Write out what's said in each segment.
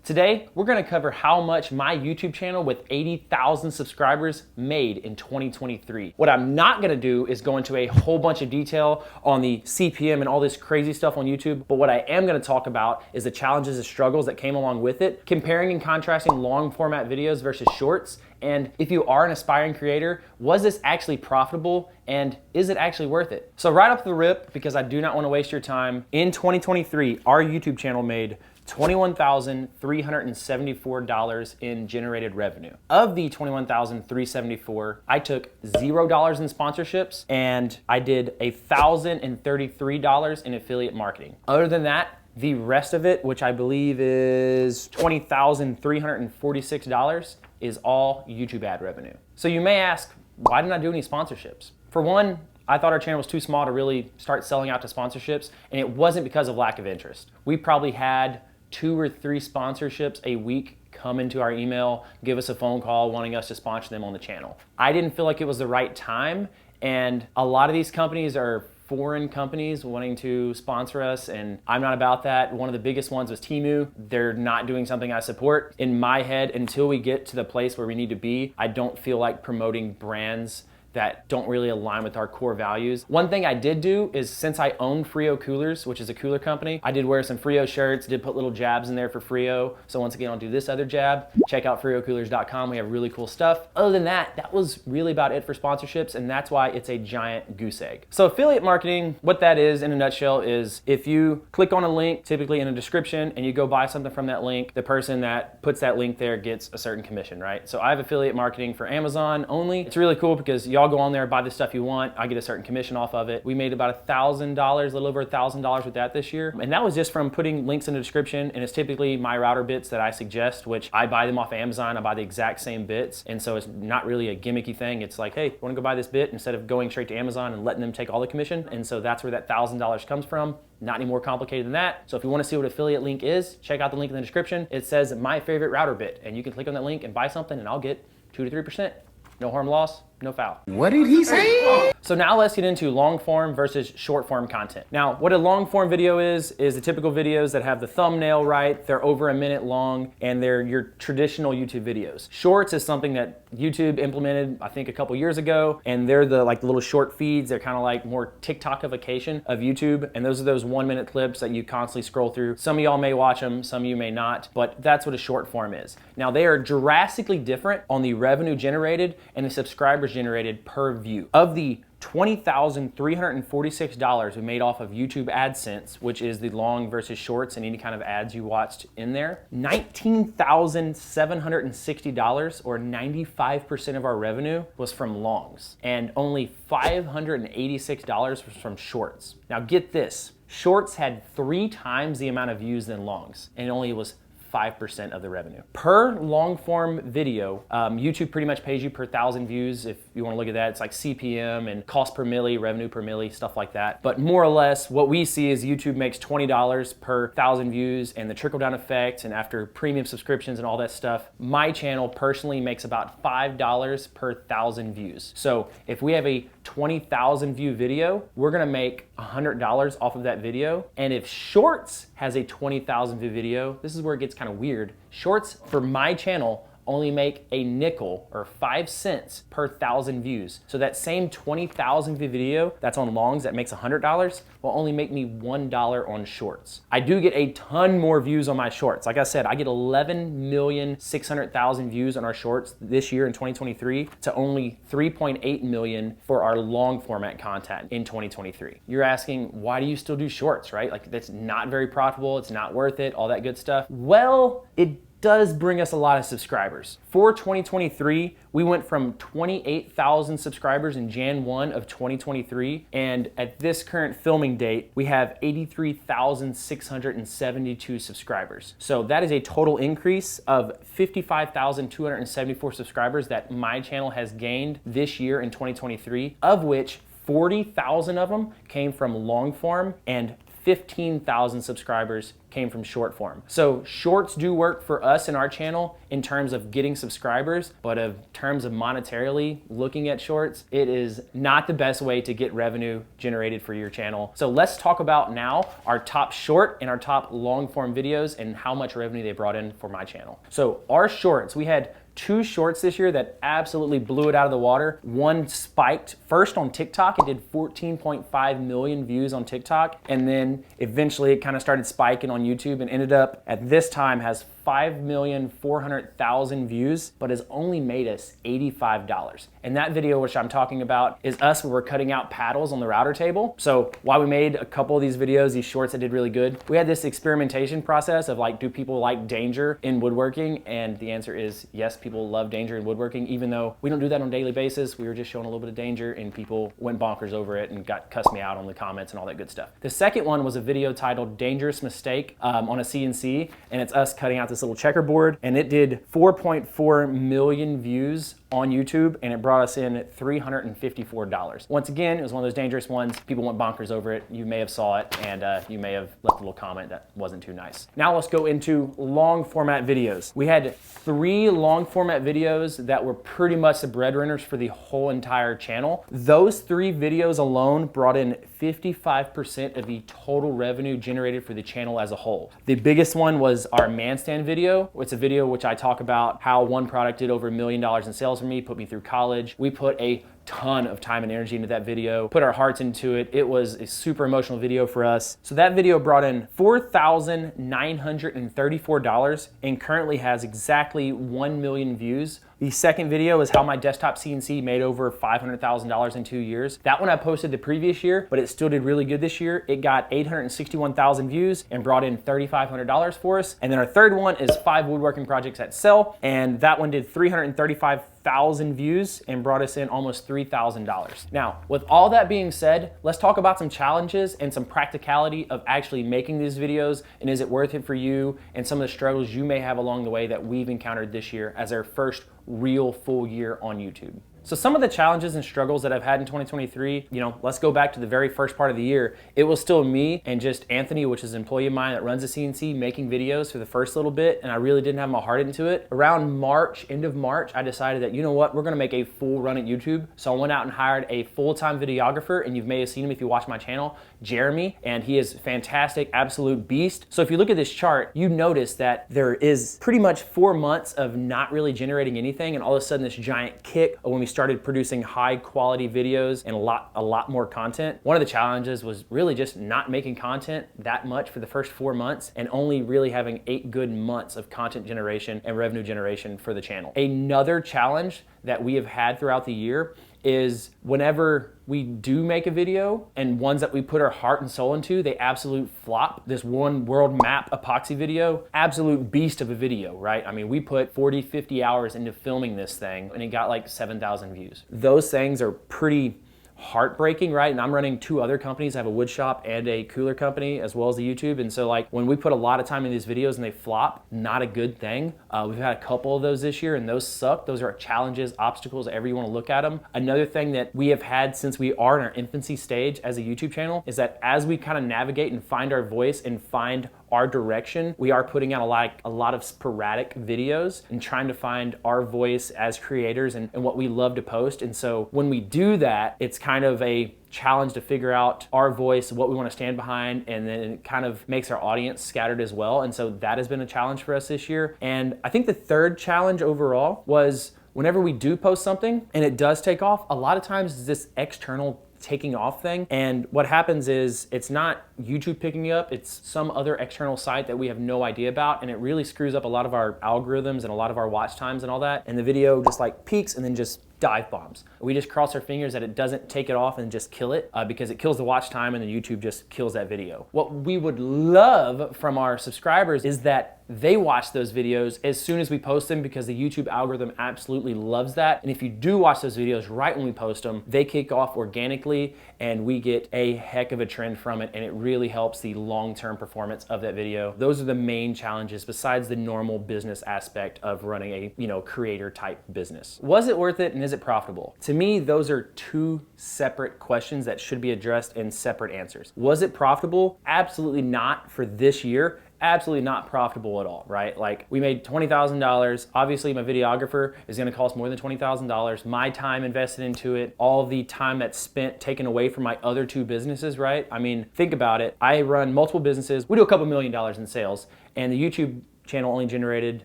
Today, we're gonna cover how much my YouTube channel with 80,000 subscribers made in 2023. What I'm not gonna do is go into a whole bunch of detail on the CPM and all this crazy stuff on YouTube, but what I am gonna talk about is the challenges and struggles that came along with it, comparing and contrasting long format videos versus shorts, and if you are an aspiring creator, was this actually profitable and is it actually worth it? So right off the rip, because I do not wanna waste your time, in 2023, our YouTube channel made $21,374 in generated revenue. Of the $21,374, I took $0 in sponsorships and I did $1,033 in affiliate marketing. Other than that, the rest of it, which I believe is $20,346, is all YouTube ad revenue. So you may ask, why didn't I do any sponsorships? For one, I thought our channel was too small to really start selling out to sponsorships, and it wasn't because of lack of interest. We probably had 2 or 3 sponsorships a week come into our email, give us a phone call wanting us to sponsor them on the channel. I didn't feel like it was the right time, and a lot of these companies are foreign companies wanting to sponsor us, and I'm not about that. One of the biggest ones was Temu. They're not doing something I support. In my head, until we get to the place where we need to be, I don't feel like promoting brands that don't really align with our core values. One thing I did do is, since I own Frio Coolers, which is a cooler company, I did wear some Frio shirts, did put little jabs in there for Frio. So once again, I'll do this other jab. Check out FrioCoolers.com, we have really cool stuff. Other than that, that was really about it for sponsorships, and that's why it's a giant goose egg. So affiliate marketing, what that is in a nutshell is if you click on a link, typically in a description, and you go buy something from that link, the person that puts that link there gets a certain commission, right? So I have affiliate marketing for Amazon only. It's really cool because y'all go on there, buy the stuff you want, I get a certain commission off of it. We made about $1,000, a little over $1,000 with that this year. And that was just from putting links in the description, and it's typically my router bits that I suggest, which I buy them off of Amazon, I buy the exact same bits. And so it's not really a gimmicky thing. It's like, hey, wanna go buy this bit, instead of going straight to Amazon and letting them take all the commission. And so that's where that $1,000 comes from. Not any more complicated than that. So if you wanna see what affiliate link is, check out the link in the description. It says my favorite router bit, and you can click on that link and buy something, and I'll get 2 to 3%. No harm, loss, no foul. What did he say? So now let's get into long form versus short form content. Now, what a long form video is the typical videos that have the thumbnail right, they're over a minute long, and they're your traditional YouTube videos. Shorts is something that YouTube implemented, I think, a couple years ago, and they're the little short feeds. They're kind of like more TikTokification of YouTube, and those are those 1-minute clips that you constantly scroll through. Some of y'all may watch them, some of you may not, but that's what a short form is. Now, they are drastically different on the revenue generated and the subscribers generated per view. Of the $20,346 we made off of YouTube AdSense, which is the long versus shorts and any kind of ads you watched in there, $19,760 or 95% of our revenue was from longs, and only $586 was from shorts. Now get this, shorts had 3 times the amount of views than longs, and it only was 5% of the revenue. Per long form video, YouTube pretty much pays you per 1,000 views. If you wanna look at that, it's like CPM and cost per milli, revenue per milli, stuff like that. But more or less, what we see is YouTube makes $20 per 1,000 views, and the trickle down effect, and after premium subscriptions and all that stuff, my channel personally makes about $5 per 1,000 views. So if we have a 20,000 view video, we're gonna make $100 off of that video. And if Shorts has a 20,000 view video, this is where it gets kind of weird. Shorts for my channel only make a nickel or 5 cents per 1,000 views. So that same 20,000 view video that's on longs that makes $100 will only make me $1 on shorts. I do get a ton more views on my shorts. Like I said, I get 11,600,000 views on our shorts this year in 2023 to only 3.8 million for our long format content in 2023. You're asking, why do you still do shorts, right? Like, that's not very profitable, it's not worth it, all that good stuff. Well, it does bring us a lot of subscribers. For 2023, we went from 28,000 subscribers in Jan 1 of 2023, and at this current filming date, we have 83,672 subscribers. So that is a total increase of 55,274 subscribers that my channel has gained this year in 2023, of which 40,000 of them came from long form and 15,000 subscribers came from short form. So shorts do work for us in our channel in terms of getting subscribers, but in terms of monetarily looking at shorts, it is not the best way to get revenue generated for your channel. So let's talk about now our top short and our top long form videos and how much revenue they brought in for my channel. So our shorts, we had 2 shorts this year that absolutely blew it out of the water. One spiked first on TikTok. It did 14.5 million views on TikTok. And then eventually it kind of started spiking on YouTube and ended up at this time has 5,400,000 views, but has only made us $85. And that video, which I'm talking about, is us where we're cutting out paddles on the router table. So while we made a couple of these videos, these shorts that did really good, we had this experimentation process of like, do people like danger in woodworking? And the answer is yes, people love danger in woodworking, even though we don't do that on a daily basis. We were just showing a little bit of danger and people went bonkers over it and cussed me out on the comments and all that good stuff. The second one was a video titled Dangerous Mistake on a CNC, and it's us cutting out this little checkerboard, and it did 4.4 million views on YouTube, and it brought us in $354. Once again, it was one of those dangerous ones. People went bonkers over it. You may have saw it, and you may have left a little comment that wasn't too nice. Now let's go into long format videos. We had 3 long format videos that were pretty much the breadwinners for the whole entire channel. Those 3 videos alone brought in 55% of the total revenue generated for the channel as a whole. The biggest one was our man stand video. It's a video which I talk about how one product did over $1 million in sales for me, put me through college. We put a ton of time and energy into that video, put our hearts into it. It was a super emotional video for us. So that video brought in $4,934 and currently has exactly 1 million views. The second video is how my desktop CNC made over $500,000 in 2 years. That one I posted the previous year, but it still did really good this year. It got 861,000 views and brought in $3,500 for us. And then our third one is 5 woodworking projects that sell, and that one did 335,000 views and brought us in almost $3,000. Now, with all that being said, let's talk about some challenges and some practicality of actually making these videos, and is it worth it for you, and some of the struggles you may have along the way that we've encountered this year as our first real full year on YouTube. So some of the challenges and struggles that I've had in 2023, let's go back to the very first part of the year. It was still me and just Anthony, which is an employee of mine that runs the CNC, making videos for the first little bit, and I really didn't have my heart into it. Around March, end of March, I decided that, you know what, we're gonna make a full run at YouTube. So I went out and hired a full-time videographer, and you may have seen him if you watch my channel, Jeremy, and he is fantastic, absolute beast. So if you look at this chart, you notice that there is pretty much 4 months of not really generating anything, and all of a sudden this giant kick when we started producing high quality videos and a lot more content. One of the challenges was really just not making content that much for the first 4 months and only really having 8 good months of content generation and revenue generation for the channel. Another challenge that we have had throughout the year is whenever we do make a video and ones that we put our heart and soul into, they absolute flop. This one world map epoxy video, absolute beast of a video, right? I mean, we put 40, 50 hours into filming this thing and it got like 7,000 views. Those things are pretty heartbreaking, right? And I'm running 2 other companies. I have a wood shop and a cooler company as well as the YouTube. And so like when we put a lot of time in these videos and they flop, not a good thing. We've had a couple of those this year and those suck. Those are challenges, obstacles, however you want to look at them. Another thing that we have had since we are in our infancy stage as a YouTube channel is that as we kind of navigate and find our voice and find our direction, we are putting out a lot of sporadic videos and trying to find our voice as creators and what we love to post. And so when we do that, it's kind of a challenge to figure out our voice, what we want to stand behind, and then it kind of makes our audience scattered as well. And so that has been a challenge for us this year. And I think the third challenge overall was whenever we do post something and it does take off, a lot of times it's this external taking off thing. And what happens is it's not YouTube picking you up, it's some other external site that we have no idea about, and it really screws up a lot of our algorithms and a lot of our watch times and all that. And the video just like peaks and then just dive bombs. We just cross our fingers that it doesn't take it off and just kill it because it kills the watch time and then YouTube just kills that video. What we would love from our subscribers is that they watch those videos as soon as we post them because the YouTube algorithm absolutely loves that. And if you do watch those videos right when we post them, they kick off organically and we get a heck of a trend from it, and it really helps the long-term performance of that video. Those are the main challenges besides the normal business aspect of running a creator type business. Was it worth it, and is is it profitable? To me, those are two separate questions that should be addressed in separate answers. Was it profitable? Absolutely not for this year. Absolutely not profitable at all, right? Like, we made $20,000. Obviously, my videographer is gonna cost more than $20,000. My time invested into it, all the time that's spent taken away from my other two businesses, right? I mean, think about it. I run multiple businesses. We do a couple $1 million in sales, and the YouTube channel only generated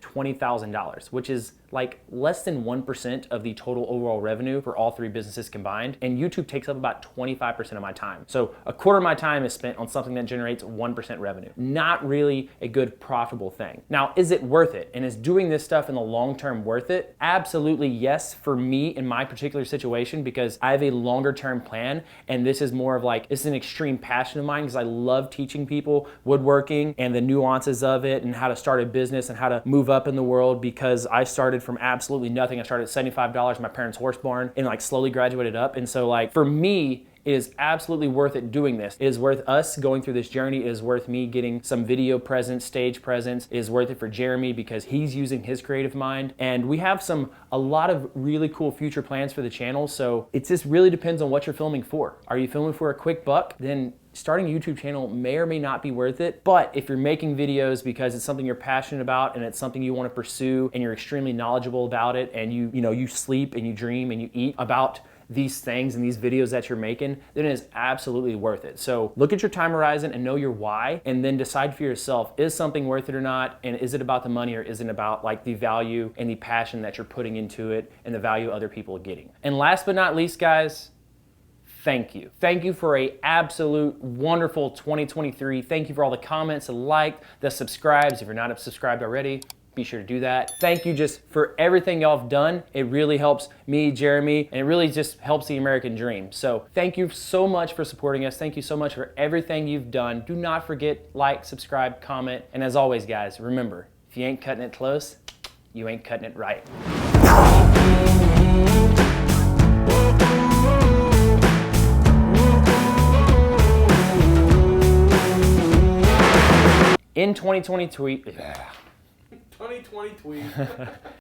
$20,000, which is like less than 1% of the total overall revenue for all three businesses combined. And YouTube takes up about 25% of my time. So a quarter of my time is spent on something that generates 1% revenue. Not really a good profitable thing. Now, is it worth it? And is doing this stuff in the long term worth it? Absolutely yes, for me in my particular situation, because I have a longer term plan. And this is more of like, it's an extreme passion of mine because I love teaching people woodworking and the nuances of it and how to start a business and how to move up in the world, because I started from absolutely nothing. I started at $75 in my parents' horse barn and like slowly graduated up. And so like for me, it is absolutely worth it doing this. It is worth us going through this journey. It is worth me getting some video presence, stage presence. It is worth it for Jeremy because he's using his creative mind. And we have a lot of really cool future plans for the channel. So it just really depends on what you're filming for. Are you filming for a quick buck? Then starting a YouTube channel may or may not be worth it. But if you're making videos because it's something you're passionate about and it's something you want to pursue and you're extremely knowledgeable about it, and you sleep and you dream and you eat about these things and these videos that you're making, then it is absolutely worth it. So look at your time horizon and know your why, and then decide for yourself, is something worth it or not? And is it about the money, or is it about like the value and the passion that you're putting into it and the value other people are getting? And last but not least, guys, thank you. Thank you for a absolute wonderful 2023. Thank you for all the comments, the like, the subscribes. If you're not subscribed already, be sure to do that. Thank you just for everything y'all have done. It really helps me, Jeremy, and it really just helps the American dream. So thank you so much for supporting us. Thank you so much for everything you've done. Do not forget, like, subscribe, comment. And as always, guys, remember, if you ain't cutting it close, you ain't cutting it right. In 2020 tweet. 2020 tweet.